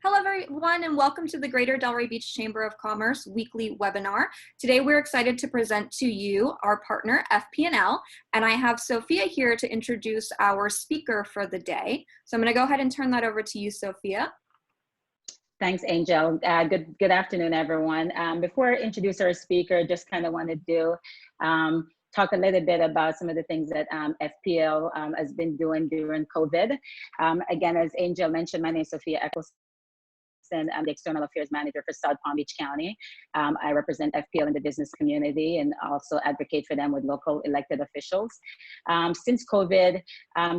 Hello everyone and welcome to the Greater Delray Beach Chamber of Commerce weekly webinar. Today we're excited to present to you our partner FPL, and I have Sophia here to introduce our speaker for the day. So I'm going to go ahead and turn that over to you, Sophia. Thanks, Angel. Good afternoon, everyone. Before I introduce our speaker, just kind of wanted to talk a little bit about some of the things that FPL has been doing during COVID. Again, as Angel mentioned, my name is Sophia Eccleston. I'm the External Affairs Manager for South Palm Beach County. I represent FPL in the business community and also advocate for them with local elected officials. Since COVID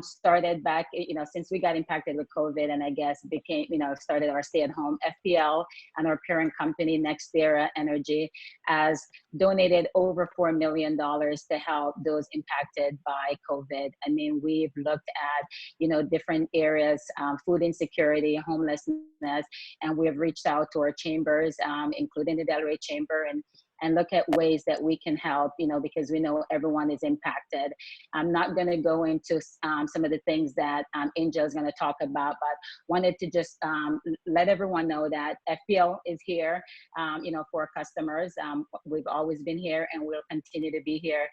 started back, since we got impacted with COVID and I guess became, started our stay-at-home, FPL and our parent company, NextEra Energy, has donated over $4 million to help those impacted by COVID. I mean, we've looked at, different areas, food insecurity, homelessness, and we have reached out to our chambers, including the Delray Chamber, and look at ways that we can help, because we know everyone is impacted. I'm not going to go into some of the things that Angel is going to talk about, but wanted to just let everyone know that FPL is here, for our customers. We've always been here and we'll continue to be here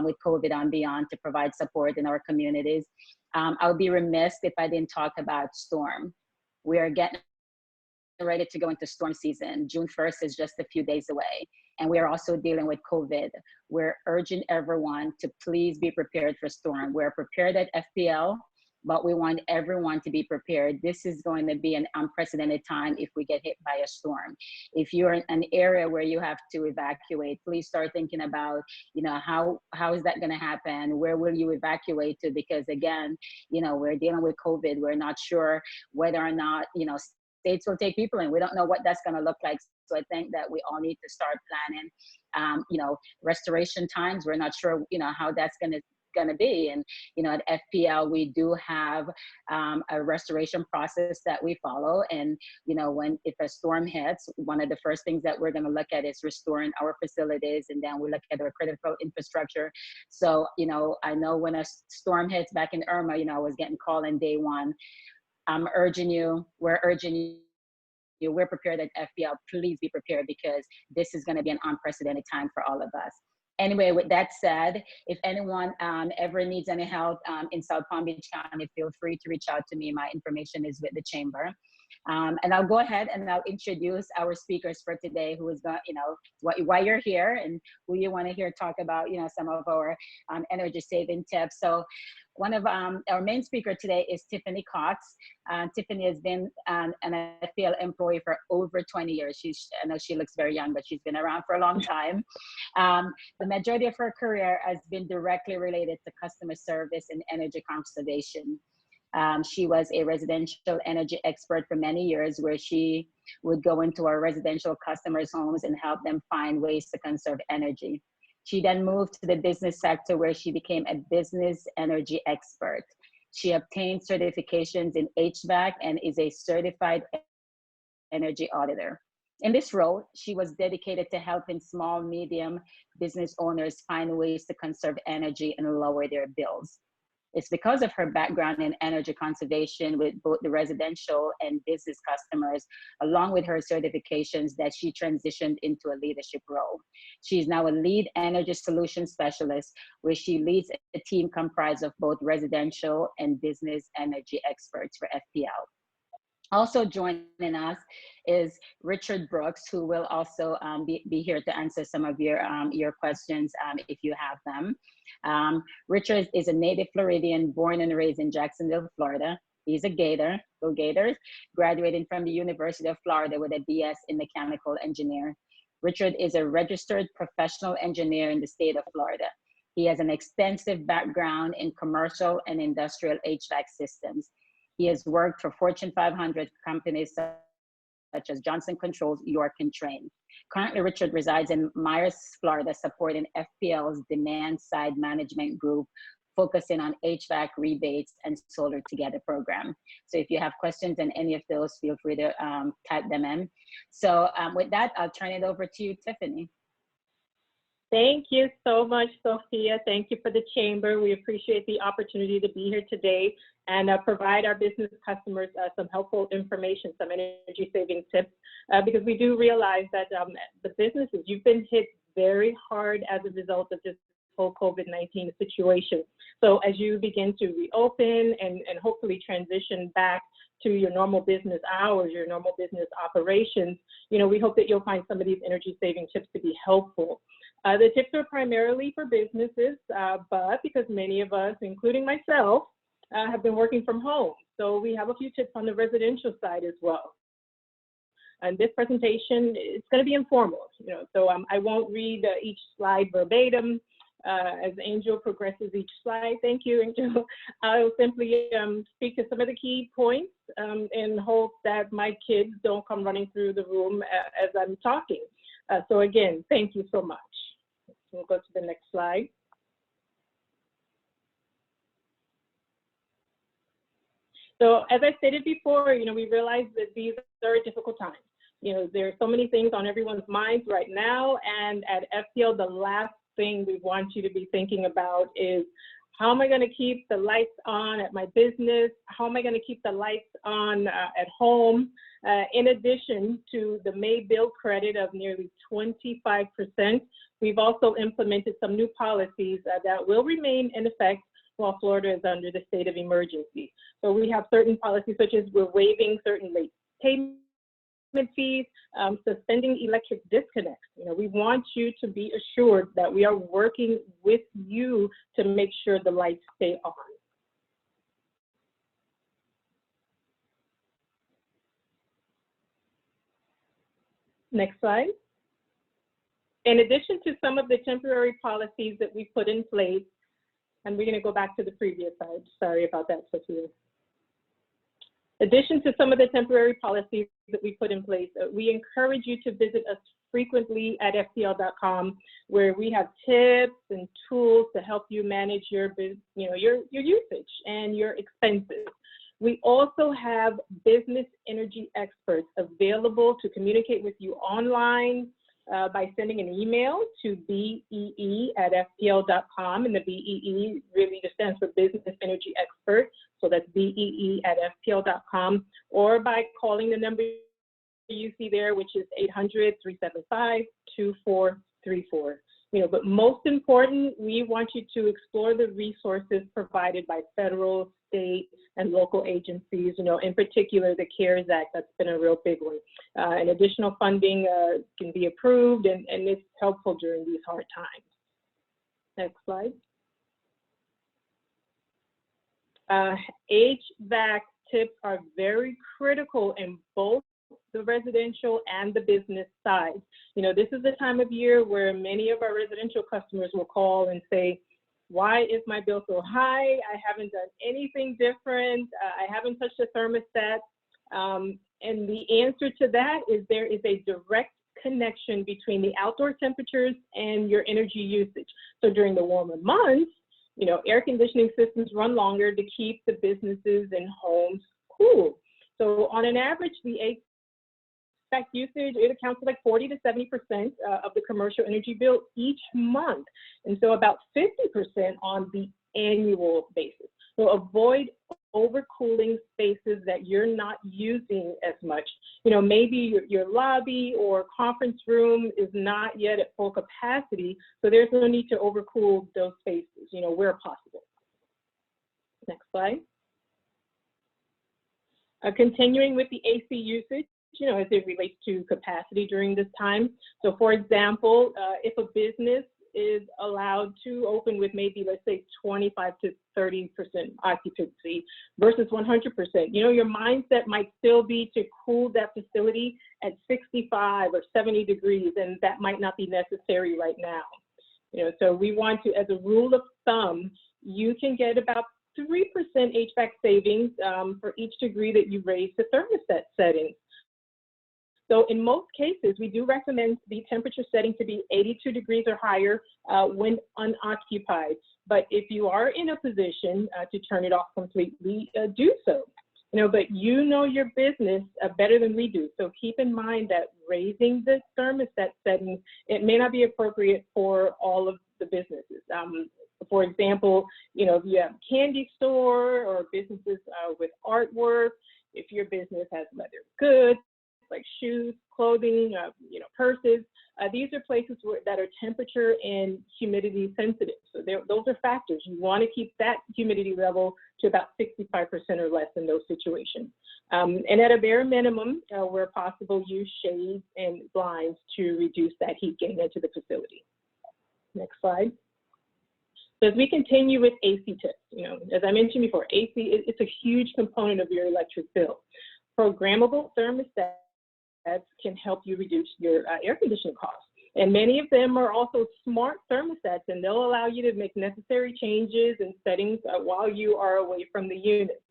with COVID and beyond to provide support in our communities. I would be remiss if I didn't talk about storm. We are getting ready to go into storm season. June 1st is just a few days away. And we are also dealing with COVID. We're urging everyone to please be prepared for storm. We're prepared at FPL, but we want everyone to be prepared. This is going to be an unprecedented time if we get hit by a storm. If you're in an area where you have to evacuate, please start thinking about, how is that going to happen? Where will you evacuate to? Because again, we're dealing with COVID. We're not sure whether or not, states will take people in. We don't know what that's going to look like. So I think that we all need to start planning, restoration times. We're not sure, how that's going to be. And, at FPL, we do have a restoration process that we follow. And, if a storm hits, one of the first things that we're going to look at is restoring our facilities. And then we look at our critical infrastructure. So, I know when a storm hits back in Irma, I was getting called in day one. I'm urging you, we're urging you, we're prepared at FPL. Please be prepared because this is going to be an unprecedented time for all of us. Anyway, with that said, if anyone ever needs any help in South Palm Beach County, feel free to reach out to me. My information is with the chamber. And I'll go ahead and I'll introduce our speakers for today, who is going, why you're here and who you want to hear talk about, some of our energy saving tips. So one of our main speaker today is Tiffany Cox. Tiffany has been an FPL employee for over 20 years. I know she looks very young, but she's been around for a long time. The majority of her career has been directly related to customer service and energy conservation. She was a residential energy expert for many years, where she would go into our residential customers' homes and help them find ways to conserve energy. She then moved to the business sector, where she became a business energy expert. She obtained certifications in HVAC and is a certified energy auditor. In this role, she was dedicated to helping small, medium business owners find ways to conserve energy and lower their bills. It's because of her background in energy conservation with both the residential and business customers, along with her certifications, that she transitioned into a leadership role. She's now a lead energy solution specialist, where she leads a team comprised of both residential and business energy experts for FPL. Also joining us is Richard Brooks, who will also be here to answer some of your questions if you have them. Richard is a native Floridian, born and raised in Jacksonville, Florida. He's a Gator, go Gators, graduating from the University of Florida with a BS in mechanical engineering. Richard is a registered professional engineer in the state of Florida. He has an extensive background in commercial and industrial HVAC systems. He has worked for Fortune 500 companies such as Johnson Controls, York, and Trane. Currently, Richard resides in Myers, Florida, supporting FPL's demand side management group, focusing on HVAC rebates and Solar Together program. So if you have questions on any of those, feel free to type them in. So with that, I'll turn it over to you, Tiffany. Thank you so much, Sophia. Thank you for the chamber. We appreciate the opportunity to be here today and provide our business customers some helpful information, some energy saving tips, because we do realize that the businesses, you've been hit very hard as a result of this whole COVID-19 situation. So as you begin to reopen and hopefully transition back to your normal business hours, your normal business operations, you know, we hope that you'll find some of these energy saving tips to be helpful. The tips are primarily for businesses, but because many of us, including myself, have been working from home. So we have a few tips on the residential side as well. And this presentation is going to be informal, you know, so I won't read each slide verbatim as Angel progresses each slide. Thank you, Angel. I'll simply speak to some of the key points and hope that my kids don't come running through the room as I'm talking. So again, thank you so much. We'll go to the next slide. So as I stated before, you know, we realize that these are difficult times. You know, there are so many things on everyone's minds right now, and at FPL, the last thing we want you to be thinking about is, how am I going to keep the lights on at my business? How am I going to keep the lights on at home? In addition to the May bill credit of nearly 25%, we've also implemented some new policies that will remain in effect while Florida is under the state of emergency. So we have certain policies such as we're waiving certain late payment fees, suspending electric disconnects. You know, we want you to be assured that we are working with you to make sure the lights stay on. Next slide. In addition to some of the temporary policies that we put in place, and we're going to go back to the previous slide. Sorry about that, Sophia. In addition to some of the temporary policies that we put in place, we encourage you to visit us frequently at FPL.com, where we have tips and tools to help you manage your usage and your expenses. We also have business energy experts available to communicate with you online by sending an email to BEE@FPL.com, and the BEE really just stands for Business Energy Expert, so that's BEE@FPL.com, or by calling the number you see there, which is 800-375-2434. You know, but most important, we want you to explore the resources provided by federal, state, and local agencies, you know, in particular the CARES Act. That's been a real big one. And additional funding can be approved, and it's helpful during these hard times. Next slide. HVAC tips are very critical in both the residential and the business side. You know, this is the time of year where many of our residential customers will call and say, why is my bill so high? I haven't done anything different. I haven't touched a thermostat. And the answer to that is there is a direct connection between the outdoor temperatures and your energy usage. So during the warmer months, you know, air conditioning systems run longer to keep the businesses and homes cool. So on an average, the HVAC usage, it accounts for like 40 to 70% of the commercial energy bill each month. And so about 50% on the annual basis. So avoid overcooling spaces that you're not using as much. You know, maybe your lobby or conference room is not yet at full capacity, so there's no need to overcool those spaces, you know, where possible. Next slide. Continuing with the AC usage, you know, as it relates to capacity during this time. So for example, if a business is allowed to open with maybe, let's say, 25 to 30% occupancy versus 100%, you know, your mindset might still be to cool that facility at 65 or 70 degrees, and that might not be necessary right now. You know, so we want to, as a rule of thumb, you can get about 3% HVAC savings for each degree that you raise the thermostat settings. So in most cases, we do recommend the temperature setting to be 82 degrees or higher when unoccupied. But if you are in a position to turn it off completely, do so. But you know your business better than we do. So keep in mind that raising the thermostat settings, it may not be appropriate for all of the businesses. For example, if you have a candy store or businesses with artwork, if your business has leather goods, like shoes, clothing, purses, these are places that are temperature and humidity sensitive. So those are factors. You want to keep that humidity level to about 65% or less in those situations. And at a bare minimum, where possible, use shades and blinds to reduce that heat getting into the facility. Next slide. So as we continue with AC tips, as I mentioned before, AC, it's a huge component of your electric bill. Programmable thermostats can help you reduce your air conditioning costs. And many of them are also smart thermostats, and they'll allow you to make necessary changes and settings while you are away from the unit.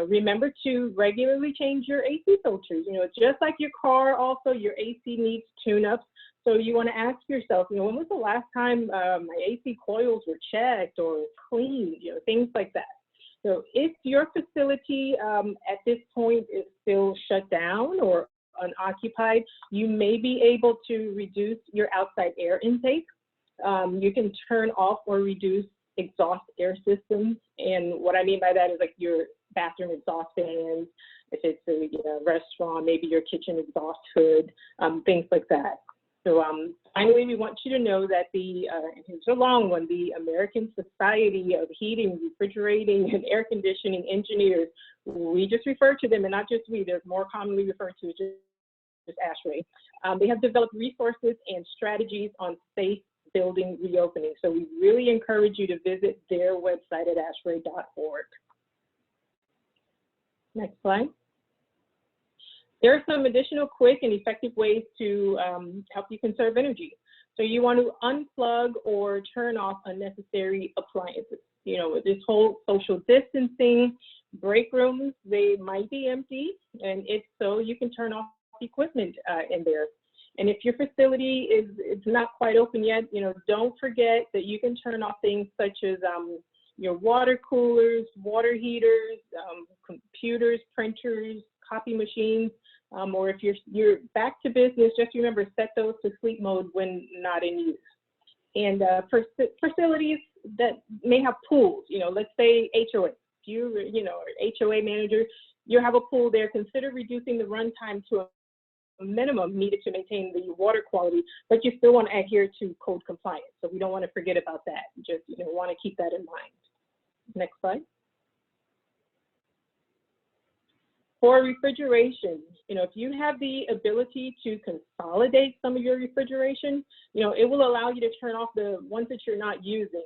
Remember to regularly change your AC filters. Just like your car, also your AC needs tune-ups. So you want to ask yourself, when was the last time my AC coils were checked or cleaned, things like that. So if your facility at this point is still shut down or unoccupied, you may be able to reduce your outside air intake. You can turn off or reduce exhaust air systems. And what I mean by that is like your bathroom exhaust fans, if it's a restaurant, maybe your kitchen exhaust hood, things like that. So finally, we want you to know that here's a long one, the American Society of Heating, Refrigerating, and Air Conditioning Engineers, we just refer to them, and not just we, they're more commonly referred to as just ASHRAE. They have developed resources and strategies on safe building reopening. So we really encourage you to visit their website at ashrae.org. Next slide. There are some additional quick and effective ways to help you conserve energy. So you want to unplug or turn off unnecessary appliances. With this whole social distancing, break rooms, they might be empty, and if so, you can turn off equipment in there. And if your facility is not quite open yet, don't forget that you can turn off things such as your water coolers, water heaters, computers, printers, copy machines, or if you're back to business, just remember, set those to sleep mode when not in use. And for facilities that may have pools, let's say HOA, if you are HOA manager, you have a pool there, consider reducing the runtime to a minimum needed to maintain the water quality, but you still want to adhere to code compliance. So we don't want to forget about that. Just want to keep that in mind. Next slide. For refrigeration, if you have the ability to consolidate some of your refrigeration, it will allow you to turn off the ones that you're not using.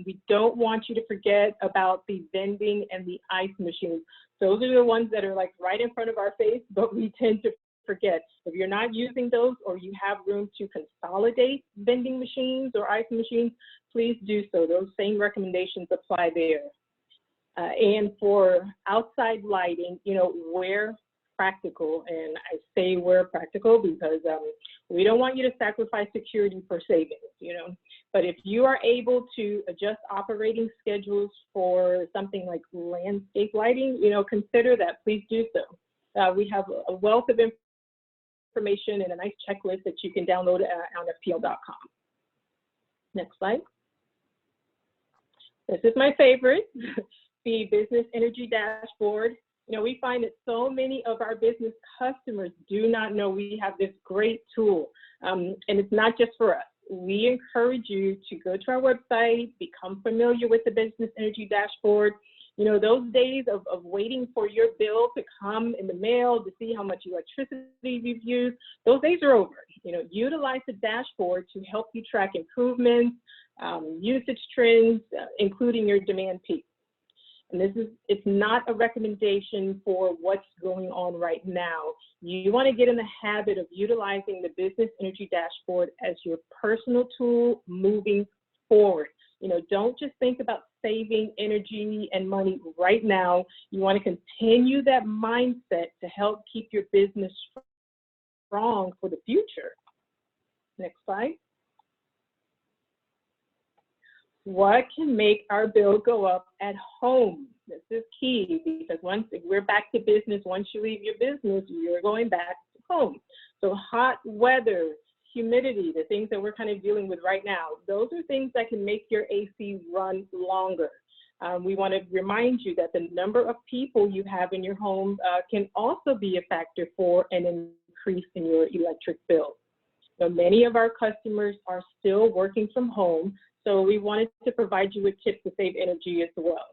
We don't want you to forget about the vending and the ice machines. Those are the ones that are like right in front of our face, but we tend to forget. If you're not using those or you have room to consolidate vending machines or ice machines, please do so. Those same recommendations apply there. And for outside lighting, where practical, and I say where practical because we don't want you to sacrifice security for savings, But if you are able to adjust operating schedules for something like landscape lighting, consider that. Please do so. We have a wealth of information and a nice checklist that you can download on FPL.com. Next slide. This is my favorite. The Business Energy Dashboard. We find that so many of our business customers do not know we have this great tool. And it's not just for us. We encourage you to go to our website, become familiar with the Business Energy Dashboard. Those days of waiting for your bill to come in the mail to see how much electricity you've used, those days are over. Utilize the dashboard to help you track improvements, usage trends, including your demand peaks. And it's not a recommendation for what's going on right now. You want to get in the habit of utilizing the Business Energy Dashboard as your personal tool moving forward. Don't just think about saving energy and money right now. You want to continue that mindset to help keep your business strong for the future. Next slide. What can make our bill go up at home? This is key, because once we're back to business, once you leave your business, you're going back to home. So hot weather, humidity, the things that we're kind of dealing with right now, those are things that can make your AC run longer. We want to remind you that the number of people you have in your home can also be a factor for an increase in your electric bill. So many of our customers are still working from home, so we wanted to provide you with tips to save energy as well.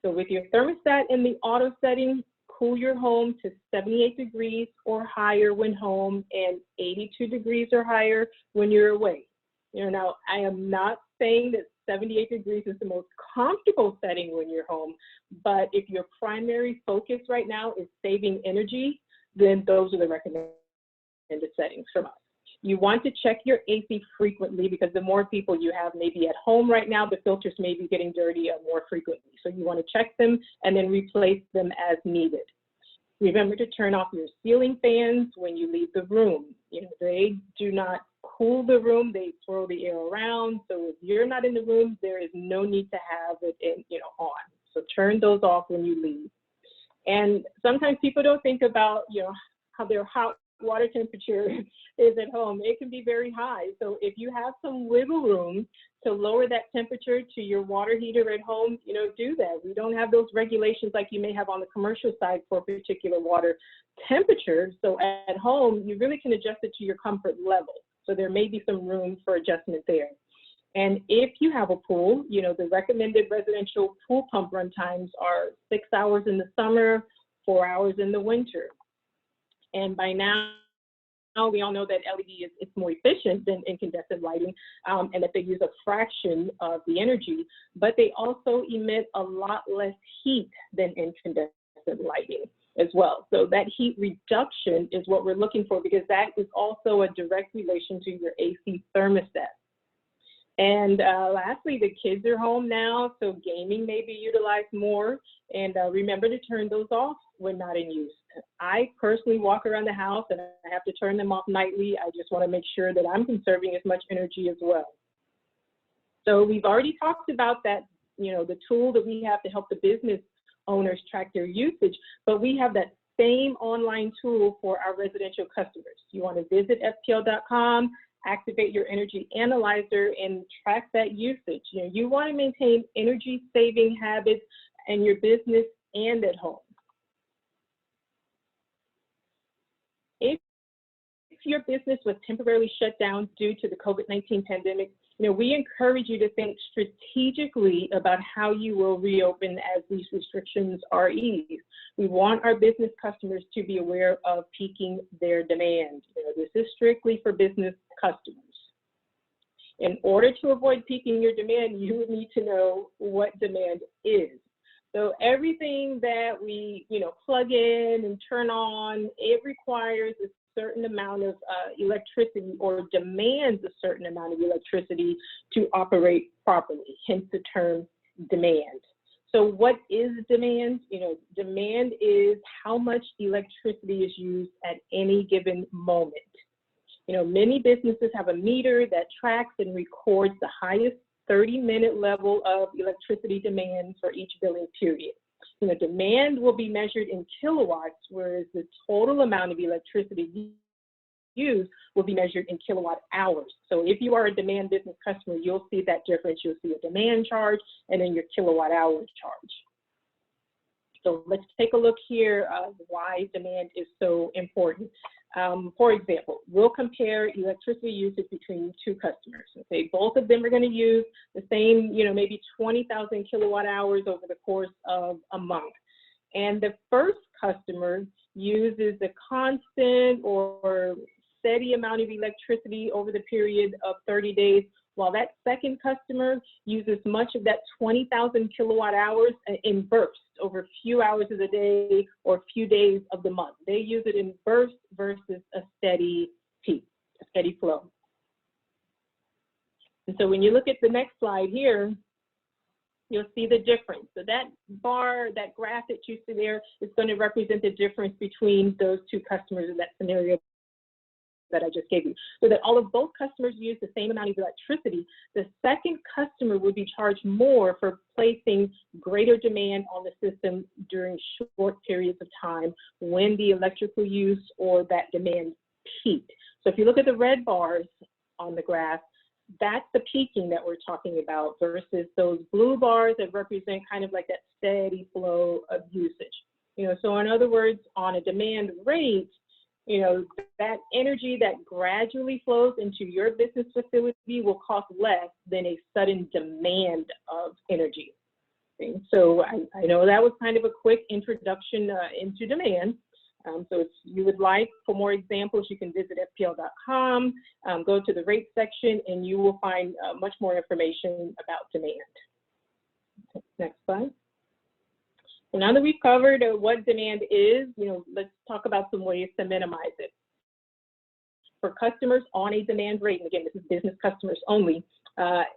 So with your thermostat in the auto setting, cool your home to 78 degrees or higher when home and 82 degrees or higher when you're away. Now I am not saying that 78 degrees is the most comfortable setting when you're home, but if your primary focus right now is saving energy, then those are the recommended settings from us. You want to check your AC frequently, because the more people you have maybe at home right now, the filters may be getting dirty more frequently. So you want to check them and then replace them as needed. Remember to turn off your ceiling fans when you leave the room. They do not cool the room, they swirl the air around. So if you're not in the room, there is no need to have it on. So turn those off when you leave. And sometimes people don't think about how their hot water temperature is at home. It can be very high. So if you have some wiggle room to lower that temperature to your water heater at home, do that. We don't have those regulations like you may have on the commercial side for a particular water temperature. So at home, you really can adjust it to your comfort level. So there may be some room for adjustment there. And if you have a pool, the recommended residential pool pump run times are 6 hours in the summer, 4 hours in the winter. And by now, we all know that LED is more efficient than incandescent lighting, and that they use a fraction of the energy, but they also emit a lot less heat than incandescent lighting as well. So that heat reduction is what we're looking for, because that is also a direct relation to your AC thermostat. And lastly, the kids are home now, so gaming may be utilized more. And remember to turn those off when not in use. I personally walk around the house and I have to turn them off nightly. I just want to make sure that I'm conserving as much energy as well. So we've already talked about that, the tool that we have to help the business owners track their usage, but we have that same online tool for our residential customers. You want to visit FPL.com, activate your energy analyzer, and track that usage. You want to maintain energy saving habits in your business and at home. If your business was temporarily shut down due to the COVID-19 pandemic, we encourage you to think strategically about how you will reopen as these restrictions are eased. We want our business customers to be aware of peaking their demand. This is strictly for business customers. In order to avoid peaking your demand, you would need to know what demand is. So everything that we, plug in and turn on, it requires a certain amount of electricity, or demands a certain amount of electricity to operate properly, hence the term demand. So what is demand? Demand is how much electricity is used at any given moment. Many businesses have a meter that tracks and records the highest 30-minute level of electricity demand for each billing period. Demand will be measured in kilowatts, whereas the total amount of electricity used will be measured in kilowatt hours. So if you are a demand business customer, you'll see that difference. You'll see a demand charge and then your kilowatt hour charge. So let's take a look here why demand is so important. For example, we'll compare electricity usage between two customers. Okay, both of them are going to use the same, maybe 20,000 kilowatt hours over the course of a month. And the first customer uses a constant or steady amount of electricity over the period of 30 days, while that second customer uses much of that 20,000 kilowatt hours in bursts over a few hours of the day or a few days of the month. They use it in bursts versus a steady peak, a steady flow. And so when you look at the next slide here, you'll see the difference. So that bar, that graph that you see there is going to represent the difference between those two customers in that scenario that I just gave you, so that all of both customers use the same amount of electricity, the second customer would be charged more for placing greater demand on the system during short periods of time when the electrical use or that demand peaked. So if you look at the red bars on the graph, that's the peaking that we're talking about versus those blue bars that represent kind of like that steady flow of usage. So in other words, on a demand rate, that energy that gradually flows into your business facility will cost less than a sudden demand of energy. Okay? So I know that was kind of a quick introduction into demand. So if you would like for more examples, you can visit FPL.com, go to the rate section, and you will find much more information about demand. Next slide. So now that we've covered what demand is, let's talk about some ways to minimize it. For customers on a demand rate, and again, this is business customers only,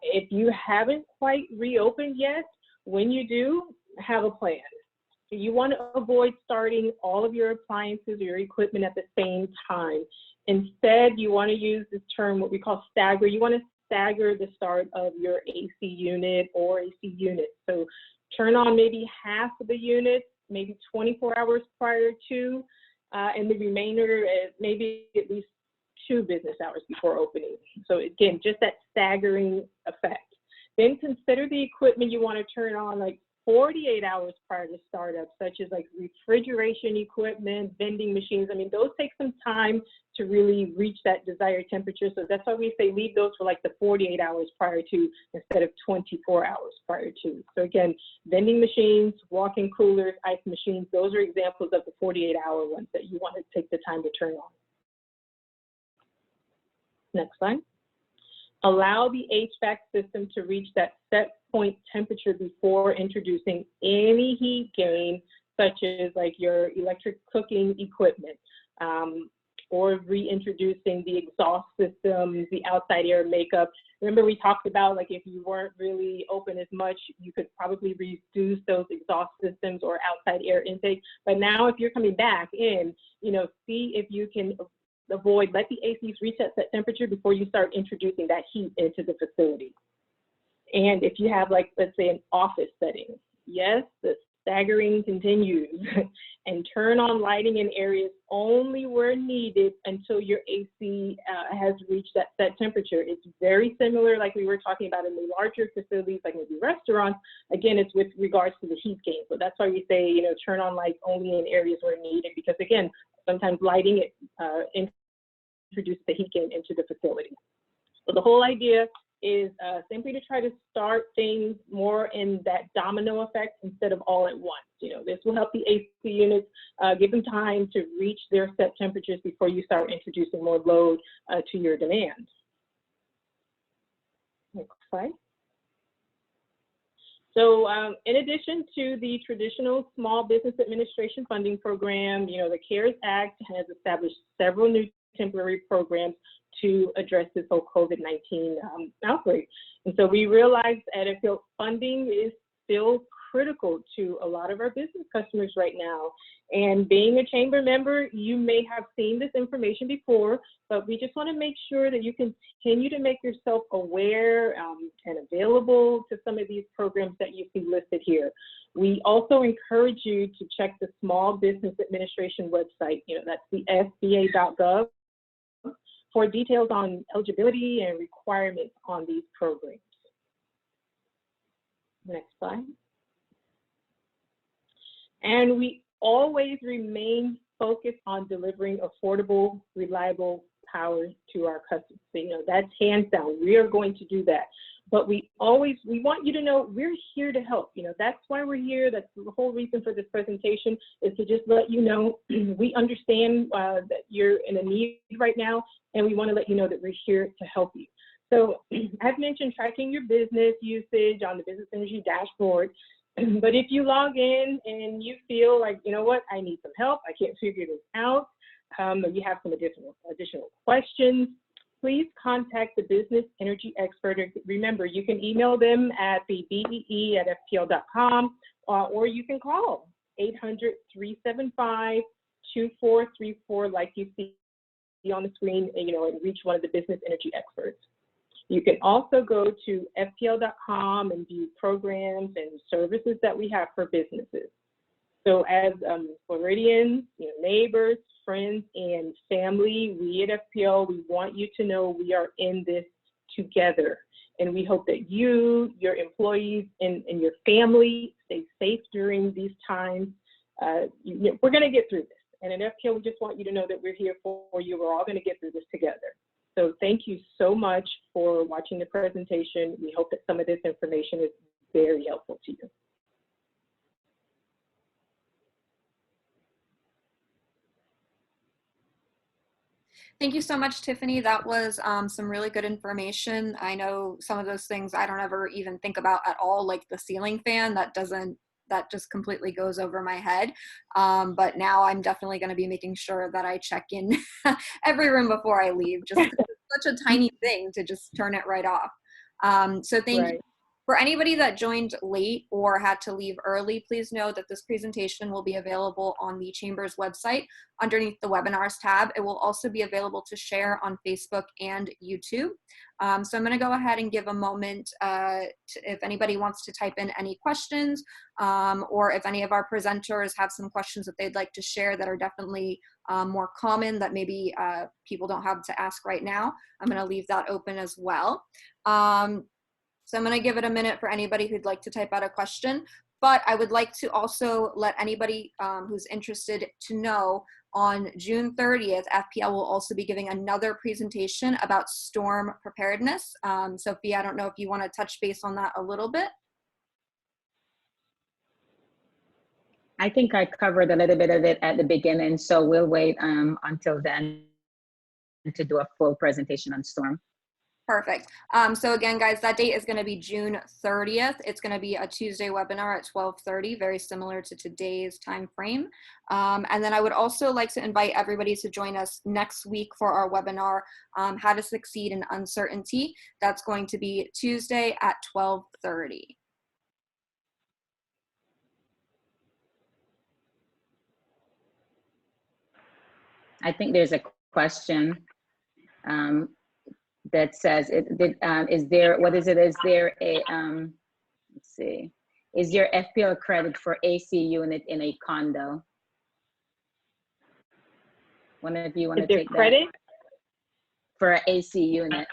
if you haven't quite reopened yet, when you do, have a plan. So you want to avoid starting all of your appliances or your equipment at the same time. Instead, you want to use this term, what we call stagger. You want to stagger the start of your AC unit or AC unit. So turn on maybe half of the units, maybe 24 hours prior to, and the remainder maybe at least 2 business hours before opening. So again, just that staggering effect. Then consider the equipment you want to turn on like 48 hours prior to startup, such as like refrigeration equipment, vending machines. I mean, those take some time to really reach that desired temperature. So that's why we say leave those for like the 48 hours prior to instead of 24 hours prior to. So again, vending machines, walk-in coolers, ice machines, those are examples of the 48-hour ones that you want to take the time to turn on. Next slide. Allow the HVAC system to reach that set point temperature before introducing any heat gain, such as like your electric cooking equipment, or reintroducing the exhaust systems, the outside air makeup. Remember we talked about like if you weren't really open as much, you could probably reduce those exhaust systems or outside air intake. But now if you're coming back in, see if you can let the ACs reach that set temperature before you start introducing that heat into the facility. And if you have like, let's say an office setting, yes, the staggering continues and turn on lighting in areas only where needed until your AC has reached that set temperature. It's very similar like we were talking about in the larger facilities, like maybe restaurants. Again, it's with regards to the heat gain. So that's why we say, turn on lights only in areas where needed, because again, sometimes lighting introduces the heat gain into the facility. So the whole idea is simply to try to start things more in that domino effect instead of all at once. This will help the AC units, give them time to reach their set temperatures before you start introducing more load to your demand. Next slide. So in addition to the traditional Small Business Administration funding program, the CARES Act has established several new temporary programs to address this whole COVID-19 outbreak. And so we realized at FPL funding is still critical to a lot of our business customers right now. And being a chamber member, you may have seen this information before, but we just want to make sure that you continue to make yourself aware and available to some of these programs that you see listed here. We also encourage you to check the Small Business Administration website. That's the SBA.gov. for details on eligibility and requirements on these programs. Next slide. And we always remain focused on delivering affordable, reliable power to our customers. So, that's hands down. We are going to do that. But we want you to know we're here to help. That's why we're here. That's the whole reason for this presentation, is to just let you know we understand that you're in a need right now, and we want to let you know that we're here to help you. So I've mentioned tracking your business usage on the Business Energy dashboard. But if you log in and you feel like, what, I need some help, I can't figure this out, or you have some additional questions, please contact the Business Energy Expert. Remember, you can email them at the bee@fpl.com, or you can call 800-375-2434 like you see on the screen, and, and reach one of the business energy experts. You can also go to FPL.com and view programs and services that we have for businesses. So as Floridians, neighbors, friends, and family, we at FPL, we want you to know we are in this together. And we hope that you, your employees, and your family stay safe during these times. We're going to get through this. And at FPL, we just want you to know that we're here for you. We're all going to get through this together. So thank you so much for watching the presentation. We hope that some of this information is very helpful to you. Thank you so much, Tiffany. That was some really good information. I know some of those things I don't ever even think about at all, like the ceiling fan. That just completely goes over my head. But now I'm definitely going to be making sure that I check in every room before I leave. Just it's such a tiny thing to just turn it right off. So thank you. For anybody that joined late or had to leave early, please know that this presentation will be available on the Chamber's website underneath the webinars tab. It will also be available to share on Facebook and YouTube. So I'm going to go ahead and give a moment if anybody wants to type in any questions, or if any of our presenters have some questions that they'd like to share that are definitely more common that maybe people don't have to ask right now. I'm going to leave that open as well. So I'm going to give it a minute for anybody who'd like to type out a question, but I would like to also let anybody who's interested to know on June 30th, FPL will also be giving another presentation about storm preparedness. Sophia, I don't know if you want to touch base on that a little bit. I think I covered a little bit of it at the beginning, so we'll wait until then to do a full presentation on storm. Perfect. So again, guys, that date is going to be June 30th. It's going to be a Tuesday webinar at 12:30, very similar to today's time frame. And then I would also like to invite everybody to join us next week for our webinar, How to Succeed in Uncertainty. That's going to be Tuesday at 12:30. I think there's a question that says, is there, what is it? Is there a, let's see, is your FPL credit for AC unit in a condo? One of you want to take credit? That? For an AC unit.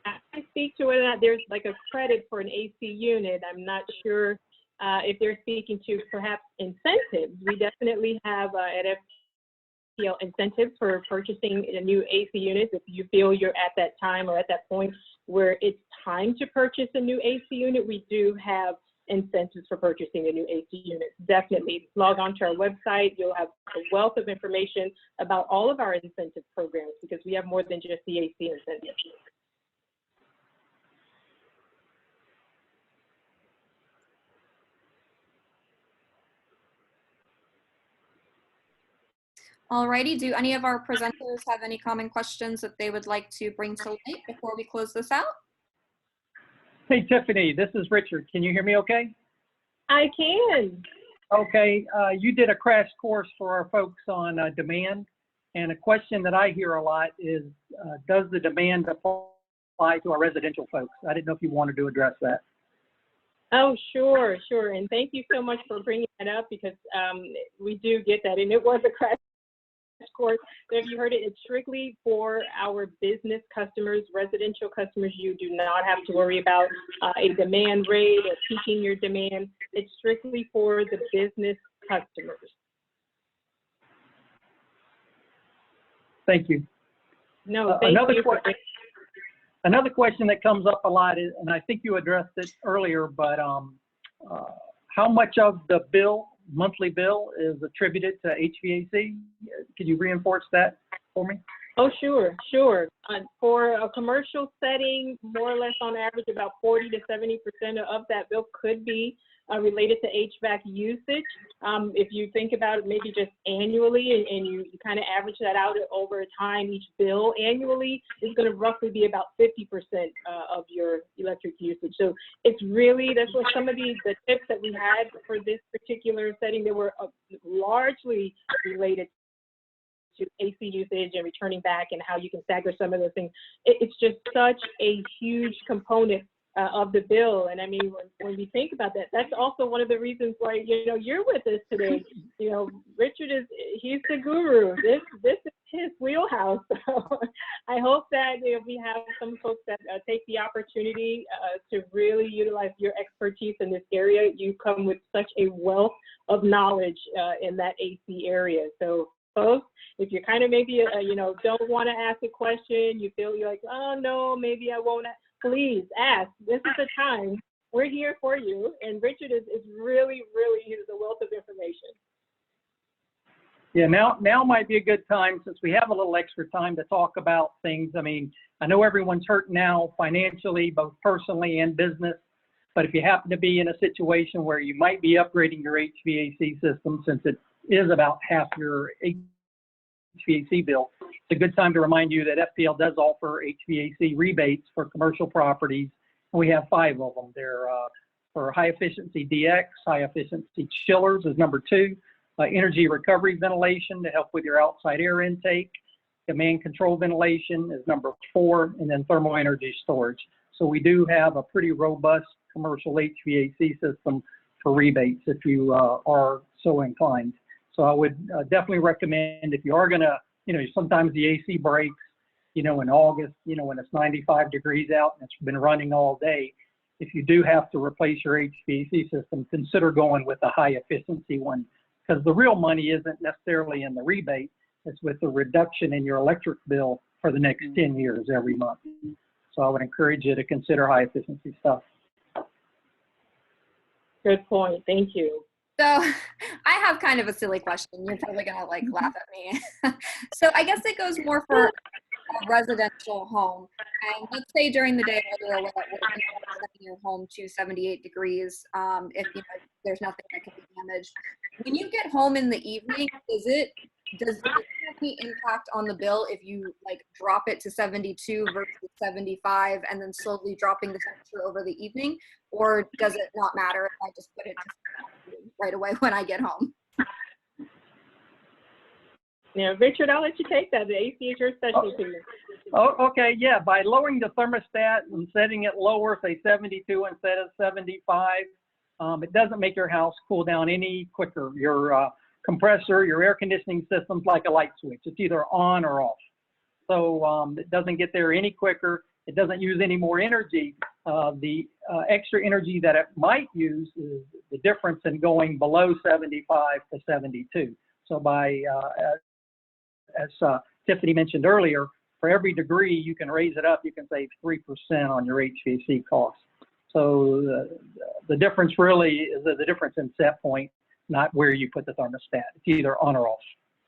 I speak to whether or not there's like a credit for an AC unit. I'm not sure if they're speaking to perhaps incentives. We definitely have at FPL incentives for purchasing a new AC unit. If you feel you're at that time or at that point where it's time to purchase a new AC unit, we do have incentives for purchasing a new AC unit. Definitely log on to our website. You'll have a wealth of information about all of our incentive programs because we have more than just the AC incentives. Alrighty, do any of our presenters have any common questions that they would like to bring to light before we close this out? Hey, Tiffany, this is Richard. Can you hear me okay? I can. Okay, you did a crash course for our folks on demand, and a question that I hear a lot is, does the demand apply to our residential folks? I didn't know if you wanted to address that. Oh, sure, sure. And thank you so much for bringing that up because we do get that. And it was a crash course. So if you heard it, it's strictly for our business customers, residential customers. You do not have to worry about a demand rate or peaking your demand. It's strictly for the business customers. Thank you. No, thank you. Another question that comes up a lot is, and I think you addressed it earlier, but how much of the bill, monthly bill, is attributed to HVAC? Could you reinforce that for me? Oh, sure, sure. For a commercial setting, more or less on average, about 40 to 70% of that bill could be related to HVAC usage. If you think about it maybe just annually and you kind of average that out over time, each bill annually is going to roughly be about 50% of your electric usage. So it's really, that's what some of the tips that we had for this particular setting, they were largely related to AC usage and returning back and how you can stagger some of those things. It's just such a huge component of the bill. And I mean, when we think about that, that's also one of the reasons why, you know, you're with us today. You know, Richard he's the guru. This is his wheelhouse. So I hope that, you know, we have some folks that take the opportunity to really utilize your expertise in this area. You come with such a wealth of knowledge in that AC area. So folks, if you're kind of maybe, you know, don't want to ask a question, you feel you're like, oh no, maybe I won't, please ask. This is the time. We're here for you. And Richard is really, he's a wealth of information. Yeah, now might be a good time, since we have a little extra time, to talk about things. I mean, I know everyone's hurt now financially, both personally and business, but if you happen to be in a situation where you might be upgrading your HVAC system, since it is about half your HVAC bill, it's a good time to remind you that FPL does offer HVAC rebates for commercial properties. We have 5 of them. They're for high efficiency DX, high efficiency chillers is number 2, energy recovery ventilation to help with your outside air intake, command control ventilation is number 4, and then thermal energy storage. So we do have a pretty robust commercial HVAC system for rebates if you are so inclined. So I would definitely recommend, if you are gonna, you know, sometimes the AC breaks, you know, in August, you know, when it's 95 degrees out and it's been running all day, if you do have to replace your HVAC system, consider going with a high efficiency one, because the real money isn't necessarily in the rebate, it's with the reduction in your electric bill for the next 10 years every month. So I would encourage you to consider high efficiency stuff. Good point. Thank you. So I have kind of a silly question. You're probably gonna like laugh at me. So I guess it goes more for a residential home. And let's say during the day while you're away at work, you're setting your home to 78 degrees. If you know, there's nothing that can be damaged. When you get home in the evening, does it have any impact on the bill if you like drop it to 72 versus 75 and then slowly dropping the temperature over the evening? Or does it not matter if I just put it to right away when I get home? Yeah, Richard, I'll let you take that. The AC is your specialty. Oh, okay, yeah. By lowering the thermostat and setting it lower, say 72 instead of 75, it doesn't make your house cool down any quicker. Your compressor, your air conditioning system's like a light switch. It's either on or off. So it doesn't get there any quicker. It doesn't use any more energy. The extra energy that it might use is the difference in going below 75 to 72. So by, as Tiffany mentioned earlier, for every degree you can raise it up, you can save 3% on your HVAC costs. So the difference really is the difference in set point, not where you put the thermostat. It's either on or off.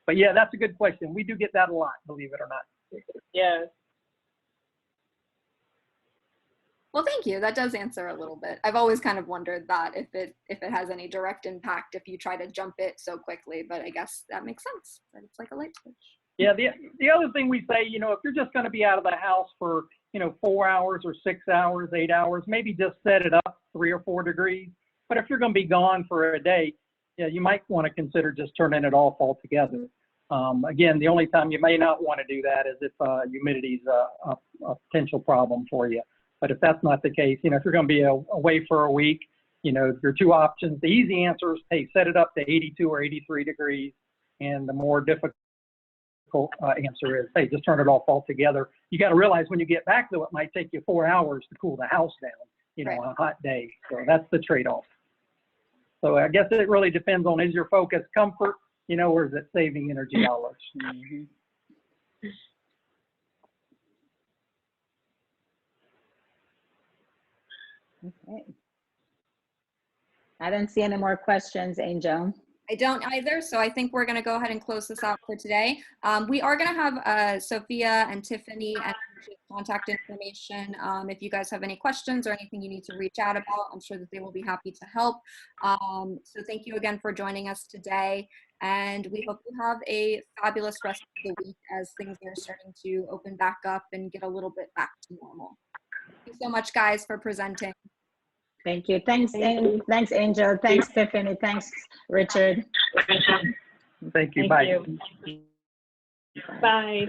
But yeah, that's a good question. We do get that a lot, believe it or not. Yes. Well, thank you. That does answer a little bit. I've always kind of wondered that if it has any direct impact if you try to jump it so quickly, but I guess that makes sense. That it's like a light switch. Yeah, the other thing we say, you know, if you're just going to be out of the house for, you know, 4 hours or 6 hours, 8 hours, maybe just set it up 3 or 4 degrees. But if you're going to be gone for a day, yeah, you might want to consider just turning it off altogether. Again, the only time you may not want to do that is if humidity is a potential problem for you. But if that's not the case, you know, if you're going to be away for a week, you know, your 2 options, the easy answer is, hey, set it up to 82 or 83 degrees. And the more difficult answer is, hey, just turn it off altogether. You got to realize when you get back, though, it might take you 4 hours to cool the house down, you know, right, on a hot day. So that's the trade-off. So I guess it really depends on, is your focus comfort, you know, or is it saving energy dollars? Mm-hmm. Okay. I don't see any more questions, Angel. I don't either, so I think we're going to go ahead and close this out for today. We are going to have Sophia and Tiffany and contact information. If you guys have any questions or anything you need to reach out about, I'm sure that they will be happy to help. So thank you again for joining us today, and we hope you have a fabulous rest of the week as things are starting to open back up and get a little bit back to normal. Thank you so much, guys, for presenting. Thank you. Thanks, thanks, Angel. Thanks, Tiffany. Thanks, Richard. Thank you. Bye. You. Bye.